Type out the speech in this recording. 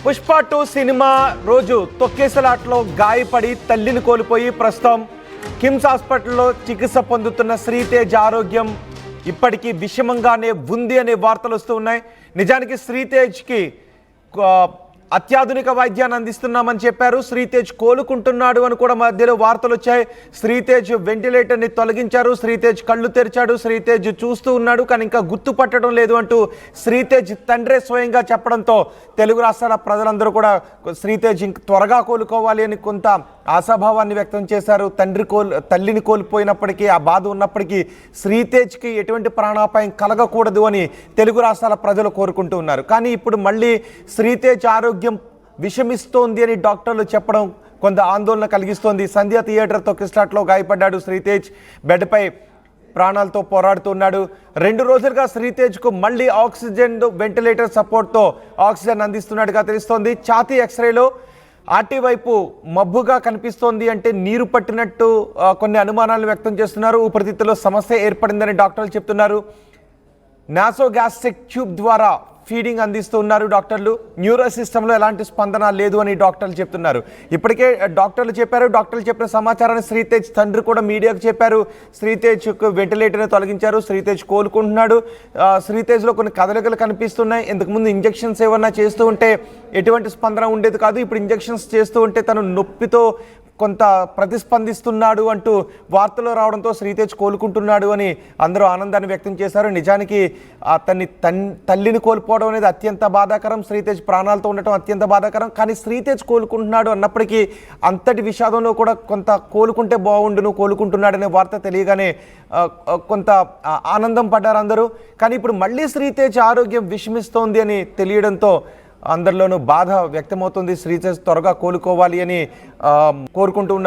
Pushpa 2 cinema రోజు తొక్కేసలాట్లో గాయపడి తల్లిని కోల్పోయి ప్రస్తుతం కిమ్స్ హాస్పిటల్లో చికిత్స పొందుతున్న శ్రీతేజ్ ఆరోగ్యం ఇప్పటికీ విషమంగానే ఉంది అనే వార్తలు వస్తూ ఉన్నాయి. నిజానికి శ్రీతేజ్కి అత్యాధునిక వైద్యాన్ని అందిస్తున్నామని చెప్పారు. శ్రీతేజ్ కోలుకుంటున్నాడు అని కూడా మధ్యలో వార్తలు వచ్చాయి. శ్రీతేజ్ వెంటిలేటర్ని తొలగించారు, శ్రీతేజ్ కళ్ళు తెరిచాడు, శ్రీతేజ్ చూస్తూ ఉన్నాడు, కానీ ఇంకా గుర్తుపట్టడం లేదు అంటూ శ్రీతేజ్ తండ్రే స్వయంగా చెప్పడంతో తెలుగు రాష్ట్రాల ప్రజలందరూ కూడా శ్రీతేజ్ ఇంక త్వరగా కోలుకోవాలి అని కొంత ఆశాభావాన్ని వ్యక్తం చేశారు. తల్లిని కోల్పోయినప్పటికీ ఆ బాధ ఉన్నప్పటికీ శ్రీతేజ్కి ఎటువంటి ప్రాణాపాయం కలగకూడదు అని తెలుగు రాష్ట్రాల ప్రజలు కోరుకుంటూ ఉన్నారు. కానీ ఇప్పుడు మళ్ళీ శ్రీతేజ్ ఆరోగ్యం విషమిస్తోంది అని డాక్టర్లు చెప్పడం కొంత ఆందోళన కలిగిస్తోంది. సంధ్య థియేటర్ తొక్కిసలాట్లో గాయపడ్డాడు శ్రీతేజ్, బెడ్పై ప్రాణాలతో పోరాడుతున్నాడు. 2 రోజులుగా శ్రీతేజ్కు మళ్ళీ ఆక్సిజన్ వెంటిలేటర్ సపోర్ట్తో ఆక్సిజన్ అందిస్తున్నట్టుగా తెలుస్తోంది. ఛాతీ ఎక్స్రేలో ఆర్టీ వైపు మబ్బుగా కనిపిస్తోంది, అంటే నీరు పట్టినట్టు కొన్ని అనుమానాలు వ్యక్తం చేస్తున్నారు. ఊపిరితిత్తులో సమస్య ఏర్పడిందని డాక్టర్లు చెప్తున్నారు. నాసోగాస్ట్రిక్ ట్యూబ్ ద్వారా ఫీడింగ్ అందిస్తున్నారు డాక్టర్లు. న్యూరో సిస్టంలో ఎలాంటి స్పందన లేదు అని డాక్టర్లు చెప్తున్నారు. ఇప్పటికే డాక్టర్లు చెప్పిన సమాచారాన్ని శ్రీతేజ్ తండ్రి కూడా మీడియాకు చెప్పారు. శ్రీతేజ్కు వెంటిలేటర్ని తొలగించారు, శ్రీతేజ్ కోలుకుంటున్నాడు. శ్రీతేజ్లో కొన్ని కదలికలు కనిపిస్తున్నాయి. ఇంతకుముందు ఇంజెక్షన్స్ ఏమన్నా చేస్తూ ఉంటే ఎటువంటి స్పందన ఉండేది కాదు. ఇప్పుడు ఇంజెక్షన్స్ చేస్తూ ఉంటే తను నొప్పితో కొంత ప్రతిస్పందిస్తున్నాడు అంటూ వార్తలు రావడంతో శ్రీతేజ్ కోలుకుంటున్నాడు అని అందరూ ఆనందాన్ని వ్యక్తం చేశారు. నిజానికి అతన్ని తల్లిని కోల్పోవడం అనేది అత్యంత బాధాకరం, శ్రీతేజ్ ప్రాణాలతో ఉండటం అత్యంత బాధాకరం. కానీ శ్రీతేజ్ కోలుకుంటున్నాడు అన్నప్పటికీ అంతటి విషాదంలో కూడా కొంత కోలుకుంటే బాగుండును, కోలుకుంటున్నాడనే వార్త తెలియగానే కొంత ఆనందం పడ్డారు అందరూ. కానీ ఇప్పుడు మళ్ళీ శ్రీతేజ్ ఆరోగ్యం విషమిస్తోంది అని తెలియడంతో అందరిలోనూ బాధ వ్యక్తమవుతుంది. శ్రీతేజ్ త్వరగా కోలుకోవాలి అని కోరుకుంటూ ఉన్నారు.